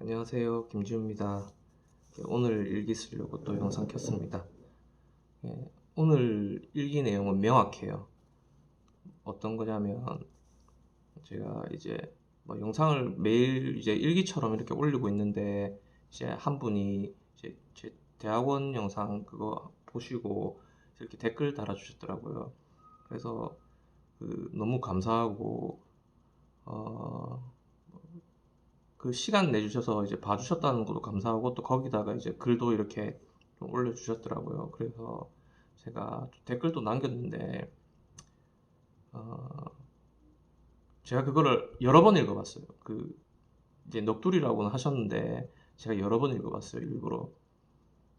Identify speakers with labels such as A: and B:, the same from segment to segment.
A: 안녕하세요, 김지우입니다. 오늘 일기 쓰려고 또 영상 켰습니다. 오늘 일기 내용은 명확해요. 어떤 거냐면 제가 이제 뭐 영상을 매일 이제 일기처럼 이렇게 올리고 있는데 이제 한 분이 이제 제 대학원 영상 그거 보시고 이렇게 댓글 달아주셨더라고요. 그래서 너무 감사하고 그 시간 내주셔서 이제 봐주셨다는 것도 감사하고 또 거기다가 이제 글도 이렇게 좀 올려주셨더라고요. 그래서 제가 댓글도 남겼는데 어, 제가 그거를 여러 번 읽어봤어요. 이제 넋두리라고는 하셨는데 제가 여러 번 읽어봤어요, 일부러.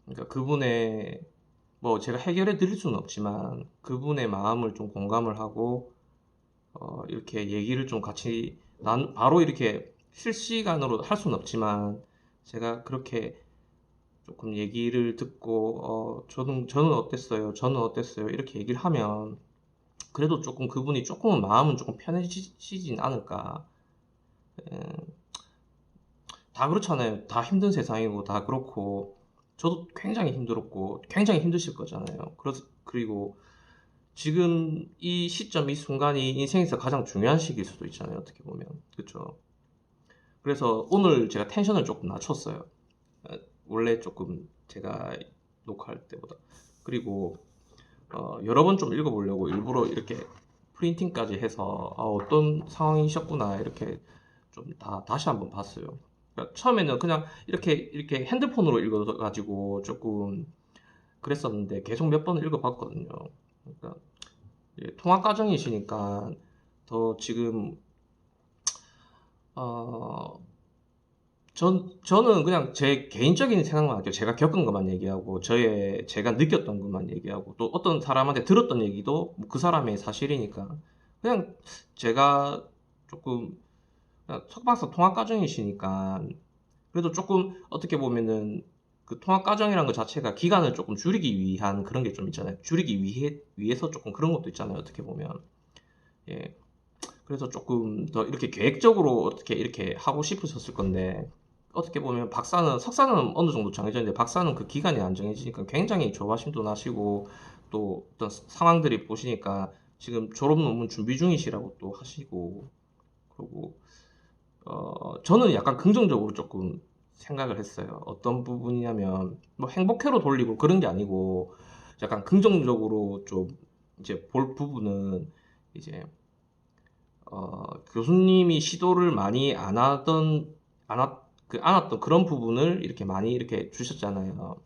A: 그러니까 그분의 뭐 제가 해결해 드릴 수는 없지만 그분의 마음을 좀 공감을 하고 이렇게 얘기를 좀 같이 바로 이렇게 실시간으로 할 수는 없지만 제가 그렇게 조금 얘기를 듣고 저는 어땠어요? 저는 어땠어요? 이렇게 얘기를 하면 그래도 조금 그분이 조금은 마음은 조금 편해지진 않을까. 에, 다 그렇잖아요. 다 힘든 세상이고 다 그렇고 저도 굉장히 힘들었고 굉장히 힘드실 거잖아요. 그리고 지금 이 시점, 이 순간이 인생에서 가장 중요한 시기일 수도 있잖아요. 어떻게 보면. 그렇죠. 그래서 오늘 제가 텐션을 조금 낮췄어요. 원래 조금 제가 녹화할 때보다. 그리고 여러 번 좀 읽어보려고 일부러 이렇게 프린팅까지 해서 어떤 상황이셨구나 이렇게 좀 다시 한번 봤어요. 그러니까 처음에는 그냥 이렇게 핸드폰으로 읽어가지고 조금 그랬었는데 계속 몇 번을 읽어봤거든요. 그러니까 통화 과정이시니까 더 지금 어, 저는 그냥 제 개인적인 생각만 할게요. 제가 겪은 것만 얘기하고, 제가 느꼈던 것만 얘기하고, 또 어떤 사람한테 들었던 얘기도 뭐그 사람의 사실이니까. 그냥 제가 조금, 그냥 석박사 통합 과정이시니까, 그래도 조금 어떻게 보면은 그 통합 과정이란 것 자체가 기간을 조금 줄이기 위한 그런 게 좀 있잖아요. 위해서 조금 그런 것도 있잖아요. 어떻게 보면. 예. 그래서 조금 더 이렇게 계획적으로 어떻게 이렇게 하고 싶으셨을 건데 어떻게 보면 석사는 어느 정도 정해졌는데 박사는 그 기간이 안 정해지니까 굉장히 조바심도 나시고 또 어떤 상황들이 보시니까 지금 졸업 논문 준비 중이시라고 또 하시고 그리고 저는 약간 긍정적으로 조금 생각을 했어요. 어떤 부분이냐면 뭐 행복회로 돌리고 그런 게 아니고 약간 긍정적으로 좀 이제 볼 부분은 이제 교수님이 시도를 많이 안 왔던 그런 부분을 이렇게 많이 이렇게 주셨잖아요.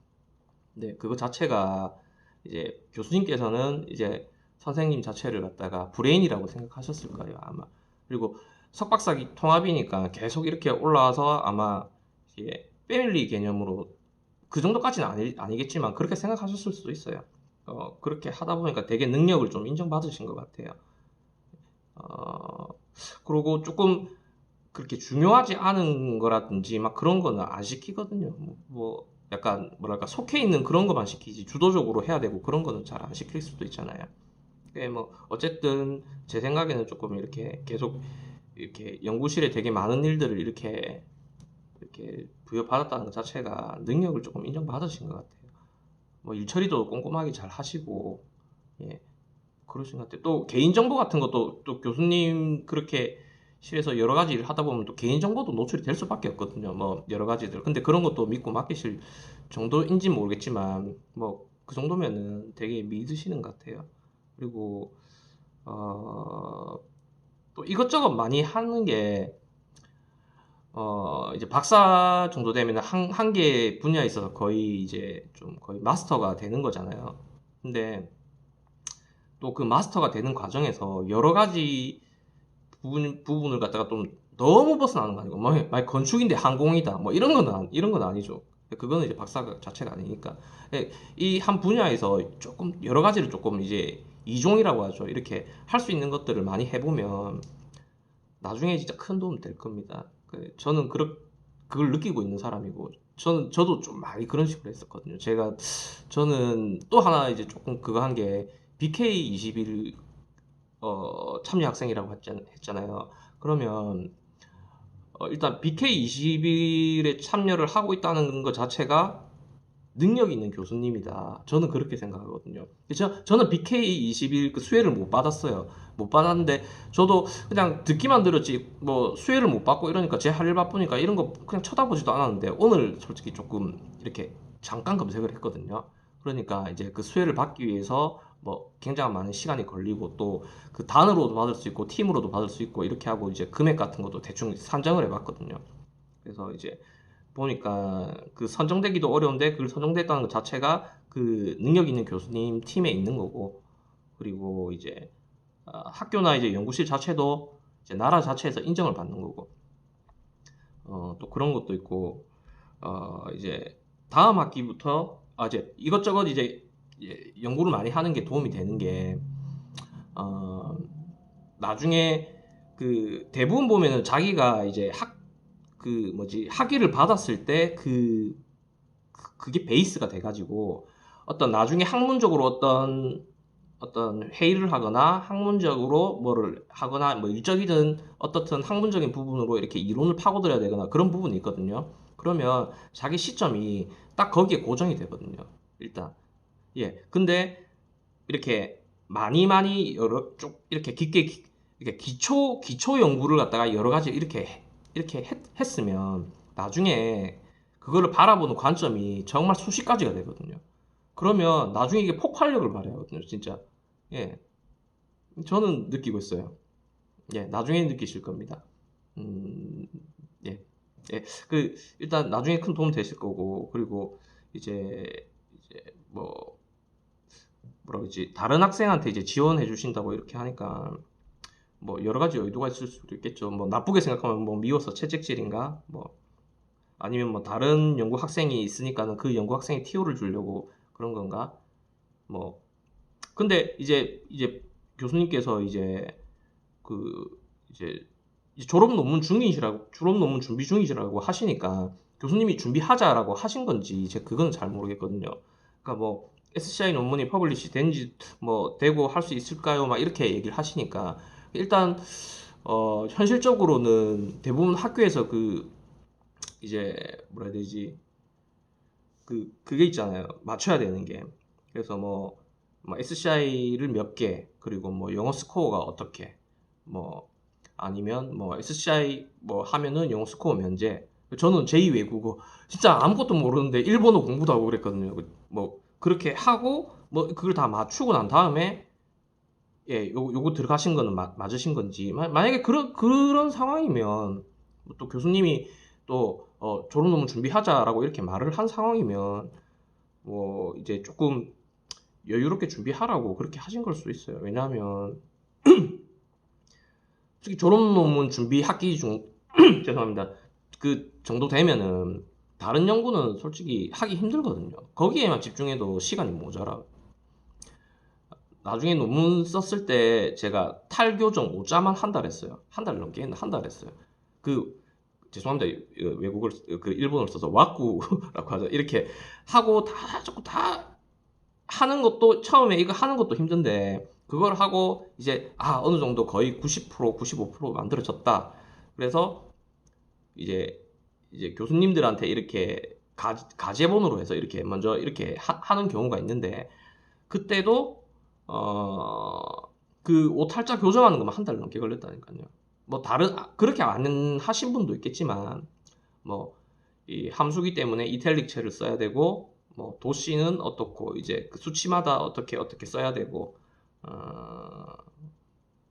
A: 근데 그거 자체가 이제 교수님께서는 이제 선생님 자체를 갖다가 브레인이라고 생각하셨을 거예요, 아마. 그리고 석박사기 통합이니까 계속 이렇게 올라와서 아마 이게 패밀리 개념으로 그 정도까지는 아니겠지만 그렇게 생각하셨을 수도 있어요. 그렇게 하다 보니까 되게 능력을 좀 인정받으신 것 같아요. 어, 그리고 조금 그렇게 중요하지 않은 거라든지 막 그런 거는 안 시키거든요. 약간 뭐랄까 속해 있는 그런 것만 시키지 주도적으로 해야 되고 그런 거는 잘 안 시킬 수도 있잖아요. 뭐 어쨌든 제 생각에는 조금 이렇게 계속 이렇게 연구실에 되게 많은 일들을 이렇게 부여받았다는 것 자체가 능력을 조금 인정받으신 것 같아요. 뭐 일처리도 꼼꼼하게 잘 하시고 예. 그러신 것 같아요. 또 개인정보 같은 것도 또 교수님 그렇게 실에서 여러 가지 일을 하다 보면 또 개인정보도 노출이 될 수밖에 없거든요. 뭐 여러 가지들. 근데 그런 것도 믿고 맡기실 정도인지 모르겠지만 뭐 그 정도면은 되게 믿으시는 것 같아요. 그리고 또 이것저것 많이 하는 게 이제 박사 정도 되면 한 개 분야에 있어서 거의 이제 좀 거의 마스터가 되는 거잖아요. 근데 또 그 마스터가 되는 과정에서 여러 가지 부분을 갖다가 좀 너무 벗어나는 거 아니고 막 건축인데 항공이다 뭐 이런 건 아니죠. 그거는 이제 박사 자체가 아니니까 이 한 분야에서 조금 여러 가지를 조금 이제 이종이라고 하죠. 이렇게 할 수 있는 것들을 많이 해보면 나중에 진짜 큰 도움 될 겁니다. 저는 그걸 느끼고 있는 사람이고 저도 좀 많이 그런 식으로 했었거든요. 저는 또 하나 이제 조금 그거 한 게 BK21 참여 학생이라고 했잖아요. 그러면 일단 BK21에 참여를 하고 있다는 것 자체가 능력 있는 교수님이다. 저는 그렇게 생각하거든요. 저는 BK21 그 수혜를 못 받았어요. 못 받았는데 저도 그냥 듣기만 들었지 뭐 수혜를 못 받고 이러니까 제 할 일 바쁘니까 이런 거 그냥 쳐다보지도 않았는데 오늘 솔직히 조금 이렇게 잠깐 검색을 했거든요. 그러니까 이제 그 수혜를 받기 위해서 뭐 굉장히 많은 시간이 걸리고 또 그 단으로도 받을 수 있고 팀으로도 받을 수 있고 이렇게 하고 이제 금액 같은 것도 대충 산정을 해봤거든요. 그래서 이제 보니까 그 선정되기도 어려운데 그걸 선정됐다는 것 자체가 그 능력 있는 교수님 팀에 있는 거고, 그리고 이제 학교나 이제 연구실 자체도 이제 나라 자체에서 인정을 받는 거고, 또 그런 것도 있고, 이제 다음 학기부터 이제 이것저것 이제 연구를 많이 하는 게 도움이 되는 게, 나중에 그 대부분 보면은 자기가 이제 학위를 받았을 때 그게 베이스가 돼가지고 어떤 나중에 학문적으로 어떤 회의를 하거나 학문적으로 뭐를 하거나 뭐 일적이든 어떻든 학문적인 부분으로 이렇게 이론을 파고들어야 되거나 그런 부분이 있거든요. 그러면 자기 시점이 딱 거기에 고정이 되거든요. 일단. 예. 근데 이렇게 많이 여러 쪽 이렇게 깊게 이렇게 기초 연구를 갖다가 여러 가지 이렇게 했으면 나중에 그거를 바라보는 관점이 정말 수십 가지가 되거든요. 그러면 나중에 이게 폭발력을 발휘하거든요, 진짜. 예. 저는 느끼고 있어요. 예, 나중에 느끼실 겁니다. 음, 예. 예. 일단 나중에 큰 도움 되실 거고, 그리고 이제 뭐라 그러지? 다른 학생한테 이제 지원해 주신다고 이렇게 하니까 뭐 여러 가지 의도가 있을 수도 있겠죠. 뭐 나쁘게 생각하면 뭐 미워서 채찍질인가? 뭐 아니면 뭐 다른 연구 학생이 있으니까는 그 연구 학생이 티오를 주려고 그런 건가? 뭐 근데 이제 교수님께서 그 이제 졸업 논문 준비 중이시라고 하시니까 교수님이 준비하자라고 하신 건지 제가 그건 잘 모르겠거든요. 그러니까 뭐 SCI 논문이 퍼블리시 된지 뭐 되고 할 수 있을까요? 막 이렇게 얘기를 하시니까 일단 현실적으로는 대부분 학교에서 이제 뭐라 해야 되지? 그게 있잖아요. 맞춰야 되는 게. 그래서 뭐 SCI를 몇 개, 그리고 뭐 영어 스코어가 어떻게, 뭐 아니면 뭐 SCI 뭐 하면은 영어 스코어 면제. 저는 제2 외국어 진짜 아무것도 모르는데 일본어 공부도 하고 그랬거든요. 뭐 그렇게 하고 뭐 그걸 다 맞추고 난 다음에 요거 들어가신 거는 맞으신 건지 만약에 그런 상황이면 또 교수님이 또 졸업 논문 준비하자라고 이렇게 말을 한 상황이면 뭐 이제 조금 여유롭게 준비하라고 그렇게 하신 걸 수도 있어요. 왜냐하면 솔직히 졸업 논문 준비 학기 중 죄송합니다. 그 정도 되면은 다른 연구는 솔직히 하기 힘들거든요. 거기에만 집중해도 시간이 모자라. 나중에 논문 썼을 때 제가 탈교정 5자만 한 달 했어요. 한 달 넘게 했나? 한 달 했어요. 죄송합니다. 외국을, 일본어를 써서 와꾸라고 하죠. 이렇게 하고 자꾸 다 하는 것도, 처음에 이거 하는 것도 힘든데, 그걸 하고 이제, 어느 정도 거의 90%, 95% 만들어졌다. 그래서 이제 교수님들한테 이렇게 가제본으로 해서 이렇게 먼저 이렇게 하는 경우가 있는데, 그때도 그 오탈자 교정하는 것만 한 달 넘게 걸렸다니까요. 뭐 그렇게 안 하신 분도 있겠지만 뭐 이 함수기 때문에 이탈릭체를 써야 되고 뭐 도씨는 어떻고 이제 그 수치마다 어떻게 써야 되고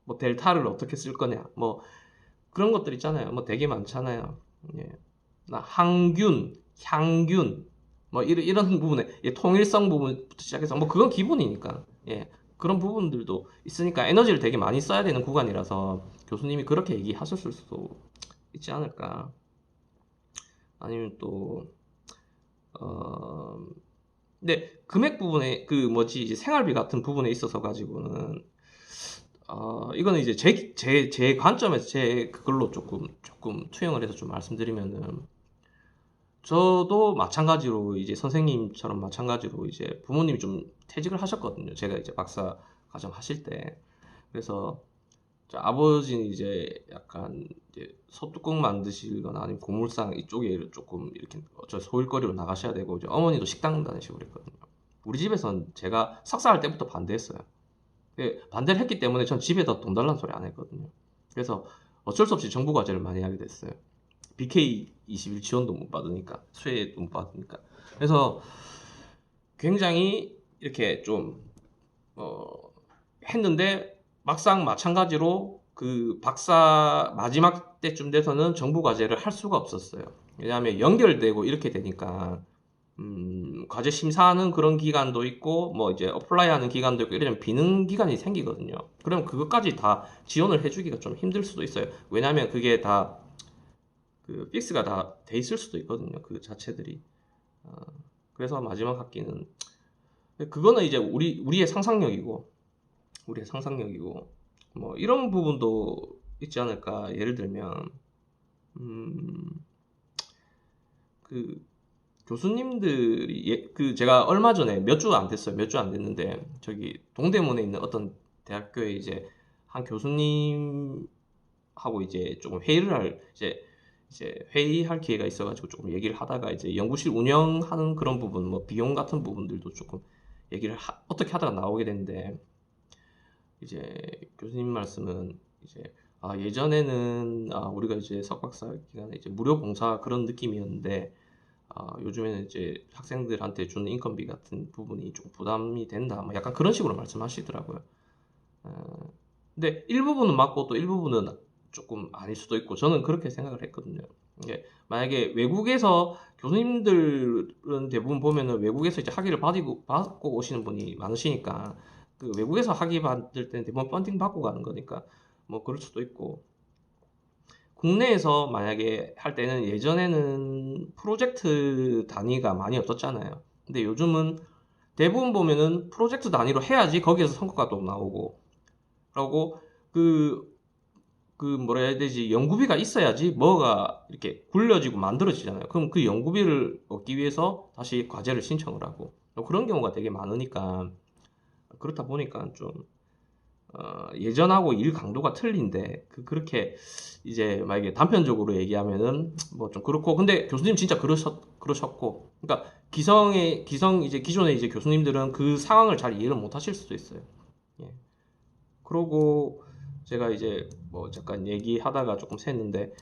A: 뭐 델타를 어떻게 쓸 거냐 뭐 그런 것들 있잖아요. 뭐 되게 많잖아요. 예. 항균, 향균 뭐 이런 부분에 통일성 부분부터 시작해서 뭐 그건 기본이니까 예. 그런 부분들도 있으니까 에너지를 되게 많이 써야 되는 구간이라서 교수님이 그렇게 얘기하셨을 수도 있지 않을까. 아니면 또 근데 금액 부분에 이제 생활비 같은 부분에 있어서 가지고는 이거는 이제 제 관점에서 그걸로 조금 투영을 해서 좀 말씀드리면은 저도 마찬가지로 이제 선생님처럼 마찬가지로 이제 부모님이 좀 퇴직을 하셨거든요. 제가 이제 박사 과정 하실 때. 그래서 아버지는 이제 약간 이제 소뚜껑 만드시거나 아니면 고물상 이쪽에 조금 이렇게 저 소일거리로 나가셔야 되고, 이제 어머니도 식당 다니시고 그랬거든요. 우리 집에선 제가 석사할 때부터 반대했어요. 반대를 했기 때문에 전 집에다 돈 달라는 소리 안 했거든요. 그래서 어쩔 수 없이 정부 과제를 많이 하게 됐어요. BK 21 지원도 못 받으니까, 수혜도 못 받으니까. 그래서 굉장히 이렇게 좀 했는데, 막상 마찬가지로 그 박사 마지막 때쯤 돼서는 정부 과제를 할 수가 없었어요. 왜냐하면 연결되고 이렇게 되니까 과제 심사하는 그런 기간도 있고 뭐 이제 어플라이하는 기간도 있고 이러면 비는 기간이 생기거든요. 그럼 그것까지 다 지원을 해주기가 좀 힘들 수도 있어요. 왜냐하면 그게 다 그 픽스가 다 돼 있을 수도 있거든요. 그 자체들이. 그래서 마지막 학기는 그거는 이제 우리의 상상력이고 뭐 이런 부분도 있지 않을까. 예를 들면 그 교수님들이 그 제가 얼마 전에 몇 주 안 됐어요. 몇 주 안 됐는데 저기 동대문에 있는 어떤 대학교에 이제 한 교수님하고 이제 조금 회의를 할 이제 회의할 기회가 있어가지고 조금 얘기를 하다가 이제 연구실 운영하는 그런 부분, 뭐 비용 같은 부분들도 조금 얘기를 어떻게 하다가 나오게 됐는데, 이제 교수님 말씀은 이제 예전에는 우리가 이제 석박사 기간에 이제 무료 봉사 그런 느낌이었는데 요즘에는 이제 학생들한테 주는 인건비 같은 부분이 좀 부담이 된다, 뭐 약간 그런 식으로 말씀하시더라고요. 근데 일부분은 맞고 또 일부분은 조금 아닐 수도 있고, 저는 그렇게 생각을 했거든요. 이게 만약에 외국에서 교수님들은 대부분 보면은 외국에서 이제 학위를 받고 오시는 분이 많으시니까, 그 외국에서 학위 받을 때는 대부분 펀딩 받고 가는 거니까 뭐 그럴 수도 있고, 국내에서 만약에 할 때는 예전에는 프로젝트 단위가 많이 없었잖아요. 근데 요즘은 대부분 보면은 프로젝트 단위로 해야지 거기에서 성과가 나오고, 그리고 그 뭐라 해야 되지, 연구비가 있어야지 뭐가 이렇게 굴려지고 만들어지잖아요. 그럼 그 연구비를 얻기 위해서 다시 과제를 신청을 하고, 그런 경우가 되게 많으니까, 그렇다 보니까 좀 예전하고 일 강도가 틀린데, 그렇게 이제 만약에 단편적으로 얘기하면은 뭐 좀 그렇고, 근데 교수님 진짜 그러셨고, 그러니까 이제 기존의 이제 교수님들은 그 상황을 잘 이해를 못 하실 수도 있어요. 예. 그러고 제가 이제 뭐 잠깐 얘기하다가 조금 샜는데,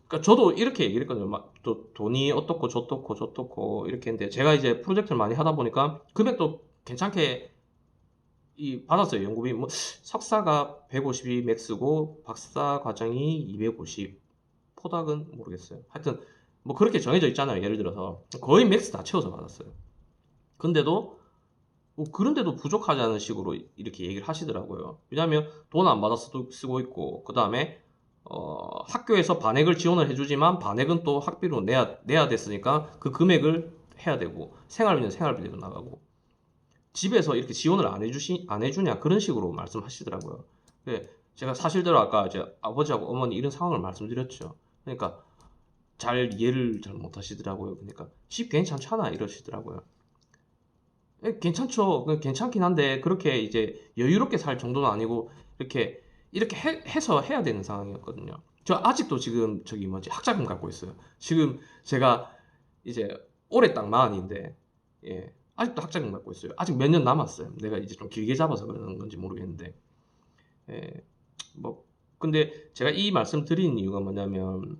A: 그러니까 저도 이렇게 얘기를 했거든요. 막 또 돈이 어떻고 저떻고 이렇게 했는데, 제가 이제 프로젝트를 많이 하다 보니까 금액도 괜찮게 받았어요. 연구비 뭐 석사가 150이 맥스고 박사 과정이 250, 포닥은 모르겠어요. 하여튼 뭐 그렇게 정해져 있잖아요. 예를 들어서 거의 맥스 다 채워서 받았어요. 근데도 그런데도 부족하지 않은 식으로 이렇게 얘기를 하시더라고요. 왜냐하면 돈 안 받아서 쓰고 있고, 그 다음에 학교에서 반액을 지원을 해주지만 반액은 또 학비로 내야 됐으니까 그 금액을 해야 되고, 생활비는 생활비대로 나가고, 집에서 이렇게 지원을 안 해주냐 그런 식으로 말씀하시더라고요. 제가 사실대로 아까 이제 아버지하고 어머니 이런 상황을 말씀드렸죠. 그러니까 이해를 잘 못하시더라고요. 그러니까 집 괜찮잖아 이러시더라고요. 괜찮죠. 괜찮긴 한데 그렇게 이제 여유롭게 살 정도는 아니고, 이렇게 해서 해야 되는 상황이었거든요. 저 아직도 지금 저기 뭐지 학자금 갖고 있어요. 지금 제가 이제 올해 딱 마흔인데, 예, 아직도 학자금 갖고 있어요. 아직 몇 년 남았어요. 내가 이제 좀 길게 잡아서 그러는 건지 모르겠는데, 예, 뭐 근데 제가 이 말씀 드린 이유가 뭐냐면,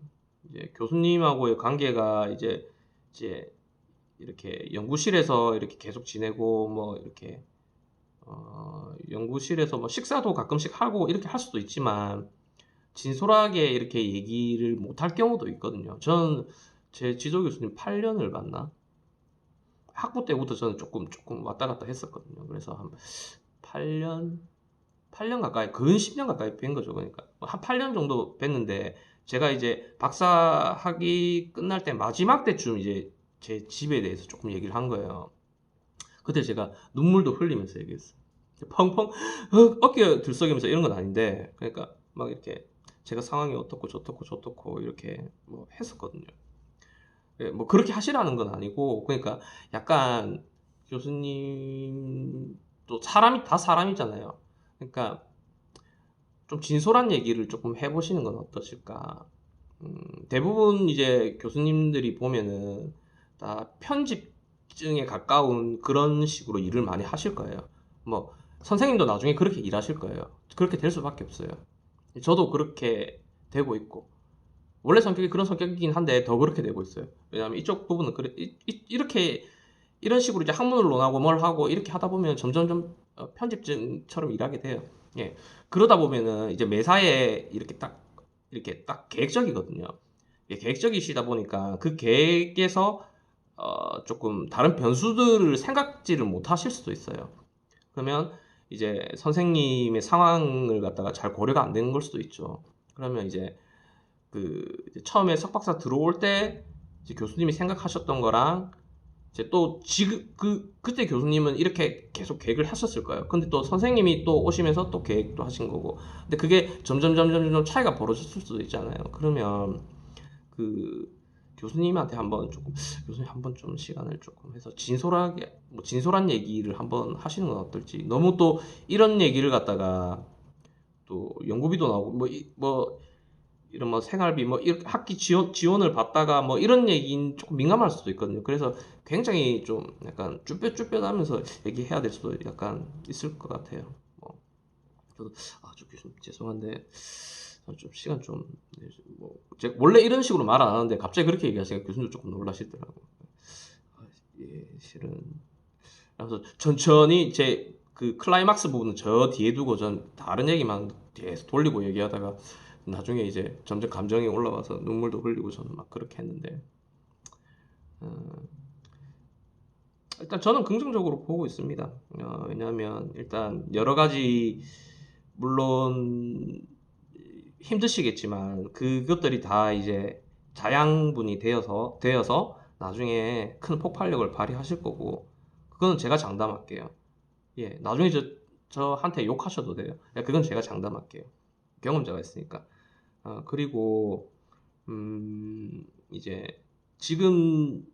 A: 이제 교수님하고의 관계가 이제 이렇게 연구실에서 이렇게 계속 지내고, 뭐 이렇게 연구실에서 뭐 식사도 가끔씩 하고 이렇게 할 수도 있지만, 진솔하게 이렇게 얘기를 못 할 경우도 있거든요. 저는 제 지도 교수님 8년을 봤나? 학부 때부터 저는 조금 왔다 갔다 했었거든요. 그래서 한 8년 가까이, 근 10년 가까이 뵌 거죠. 그러니까 한 8년 정도 뵀는데, 제가 이제 박사 학위 끝날 때 마지막 때쯤 이제 제 집에 대해서 조금 얘기를 한 거예요. 그때 제가 눈물도 흘리면서 얘기했어요. 펑펑 어깨 들썩이면서 이런 건 아닌데, 그러니까 막 이렇게 제가 상황이 어떻고 저떻고 이렇게 뭐 했었거든요. 예, 뭐 그렇게 하시라는 건 아니고, 그러니까 약간 교수님 또 사람이 다 사람이잖아요. 그러니까 좀 진솔한 얘기를 조금 해보시는 건 어떠실까? 대부분 이제 교수님들이 보면은 다 편집증에 가까운 그런 식으로 일을 많이 하실 거예요. 뭐 선생님도 나중에 그렇게 일하실 거예요. 그렇게 될 수밖에 없어요. 저도 그렇게 되고 있고 원래 성격이 그런 성격이긴 한데 더 그렇게 되고 있어요. 왜냐하면 이쪽 부분은 그래 이렇게 이런 식으로 이제 학문을 논하고 뭘 하고 이렇게 하다 보면 점점점 편집증처럼 일하게 돼요. 예. 그러다 보면은 이제 매사에 이렇게 딱 계획적이거든요. 예, 계획적이시다 보니까 그 계획에서 조금 다른 변수들을 생각지를 못하실 수도 있어요. 그러면 이제 선생님의 상황을 갖다가 잘 고려가 안 되는 걸 수도 있죠. 그러면 이제 이제 처음에 석박사 들어올 때 이제 교수님이 생각하셨던 거랑 이제 또 지금 그때 교수님은 이렇게 계속 계획을 하셨을 거예요. 근데 또 선생님이 또 오시면서 또 계획도 하신 거고. 근데 그게 점점 차이가 벌어졌을 수도 있잖아요. 그러면 그 교수님한테 한번 조금 교수님 한번 좀 시간을 조금 해서 진솔하게 뭐 진솔한 얘기를 한번 하시는 건 어떨지. 너무 또 이런 얘기를 갖다가 또 연구비도 나오고 뭐 이런 뭐 생활비 뭐 이렇게 학기 지원을 받다가 뭐 이런 얘기는 조금 민감할 수도 있거든요. 그래서 굉장히 좀 약간 쭈뼛쭈뼛하면서 얘기해야 될 수도 약간 있을 것 같아요. 뭐 저도 저 교수님 죄송한데 좀 시간 좀 뭐 제가 원래 이런 식으로 말 안 하는데 갑자기 그렇게 얘기하시니까 교수님도 조금 놀라시더라고. 예, 실은 그래서 천천히 제 그 클라이막스 부분은 저 뒤에 두고 전 다른 얘기만 계속 돌리고 얘기하다가 나중에 이제 점점 감정이 올라와서 눈물도 흘리고 저는 막 그렇게 했는데 일단 저는 긍정적으로 보고 있습니다. 왜냐하면 일단 여러 가지 물론 힘드시겠지만 그것들이 다 이제 자양분이 되어서 나중에 큰 폭발력을 발휘하실 거고 그거는 제가 장담할게요. 예, 나중에 저한테 욕하셔도 돼요. 그건 제가 장담할게요. 경험자가 있으니까. 그리고 이제 지금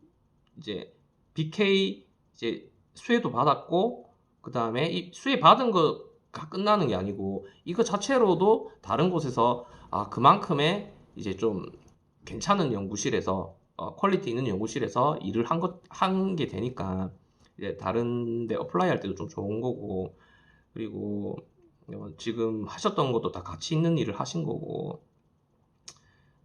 A: 이제 BK 이제 수혜도 받았고 그 다음에 이 수혜 받은 거가 끝나는 게 아니고 이거 자체로도 다른 곳에서 그만큼의 이제 좀 괜찮은 연구실에서 퀄리티 있는 연구실에서 일을 한 게 되니까 이제 다른 데 어플라이 할 때도 좀 좋은 거고 그리고 지금 하셨던 것도 다 가치 있는 일을 하신 거고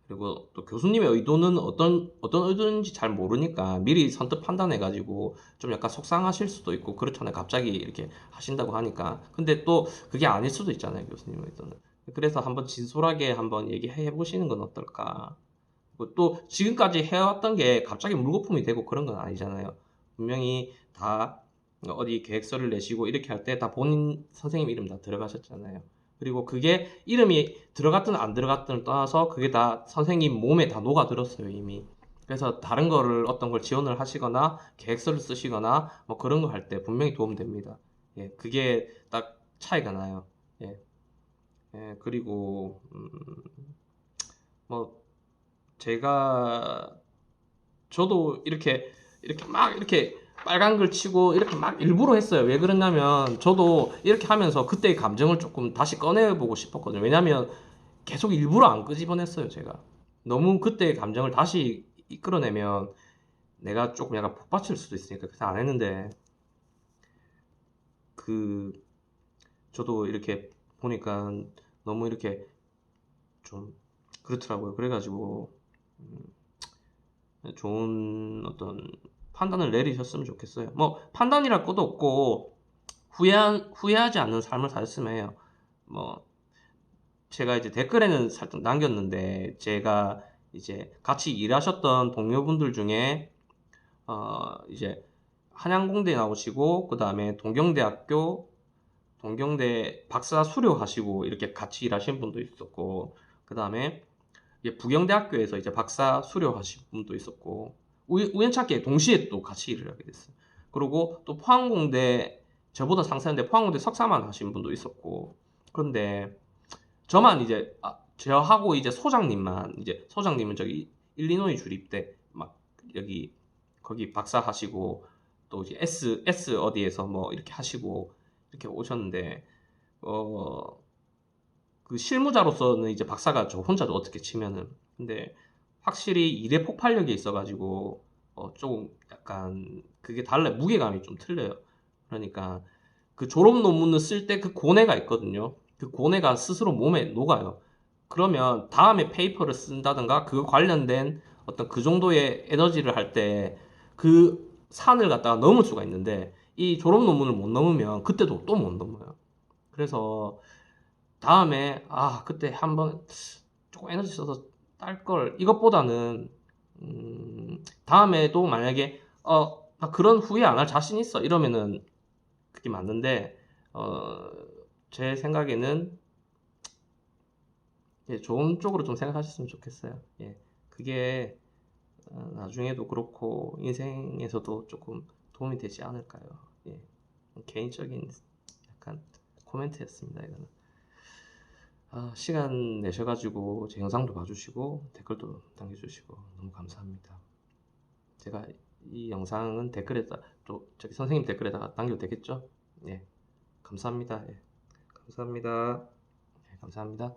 A: 그리고 또 교수님의 의도는 어떤 의도인지 잘 모르니까 미리 선뜻 판단해가지고 좀 약간 속상하실 수도 있고 그렇잖아요. 갑자기 이렇게 하신다고 하니까. 근데 또 그게 아닐 수도 있잖아요. 교수님의 의도는. 그래서 한번 진솔하게 한번 얘기해 보시는 건 어떨까. 또 지금까지 해왔던 게 갑자기 물거품이 되고 그런 건 아니잖아요. 분명히 다 어디 계획서를 내시고 이렇게 할 때 다 본인 선생님 이름 다 들어가셨잖아요. 그리고 그게 이름이 들어갔든 안 들어갔든을 떠나서 그게 다 선생님 몸에 다 녹아들었어요, 이미. 그래서 다른 거를 어떤 걸 지원을 하시거나 계획서를 쓰시거나 뭐 그런 거 할 때 분명히 도움됩니다. 예, 그게 딱 차이가 나요. 예, 예 그리고 뭐 저도 이렇게 막 이렇게 빨간 글 치고 이렇게 막 일부러 했어요. 왜 그러냐면 저도 이렇게 하면서 그때의 감정을 조금 다시 꺼내보고 싶었거든요. 왜냐면 계속 일부러 안 끄집어냈어요, 제가. 너무 그때의 감정을 다시 이끌어내면 내가 조금 약간 폭받칠 수도 있으니까 그래서 안 했는데 그 저도 이렇게 보니까 너무 이렇게 좀 그렇더라고요. 그래가지고 좋은 어떤 판단을 내리셨으면 좋겠어요. 뭐 판단이랄 것도 없고 후회하지 않는 삶을 살았으면 해요. 뭐 제가 이제 댓글에는 살짝 남겼는데 제가 이제 같이 일하셨던 동료분들 중에 이제 한양공대 나오시고 그 다음에 동경대 박사 수료하시고 이렇게 같이 일하신 분도 있었고 그 다음에 부경대학교에서 이제 박사 수료하신 분도 있었고 우연찮게 동시에 또 같이 일을 하게 됐어요. 그리고 또 포항공대 저보다 상세한데 포항공대 석사만 하신 분도 있었고 그런데 저만 이제 저하고 이제 소장님은 저기 일리노이 주립대 막 거기 박사 하시고 또 이제 S 어디에서 뭐 이렇게 하시고 이렇게 오셨는데 그 실무자로서는 이제 박사가 저 혼자도 어떻게 치면은 근데 확실히 일의 폭발력이 있어가지고 조금 약간 그게 달라요. 무게감이 좀 틀려요. 그러니까 그 졸업 논문을 쓸 때 그 고뇌가 있거든요. 그 고뇌가 스스로 몸에 녹아요. 그러면 다음에 페이퍼를 쓴다든가 그 관련된 어떤 그 정도의 에너지를 할 때 그 산을 갖다가 넘을 수가 있는데 이 졸업 논문을 못 넘으면 그때도 또 못 넘어요. 그래서 다음에 그때 한번 조금 에너지 써서 딸 걸 이것보다는 다음에도 만약에 나 그런 후회 안 할 자신 있어 이러면은 그게 맞는데 어, 제 생각에는 좋은 쪽으로 좀 생각하셨으면 좋겠어요. 예, 그게 나중에도 그렇고 인생에서도 조금 도움이 되지 않을까요? 예, 개인적인 약간 코멘트였습니다. 이거는. 시간 내셔가지고 제 영상도 봐주시고 댓글도 남겨주시고 너무 감사합니다. 제가 이 영상은 댓글에다 또 저기 선생님 댓글에다가 남겨도 되겠죠? 예, 감사합니다. 예, 감사합니다. 예, 감사합니다.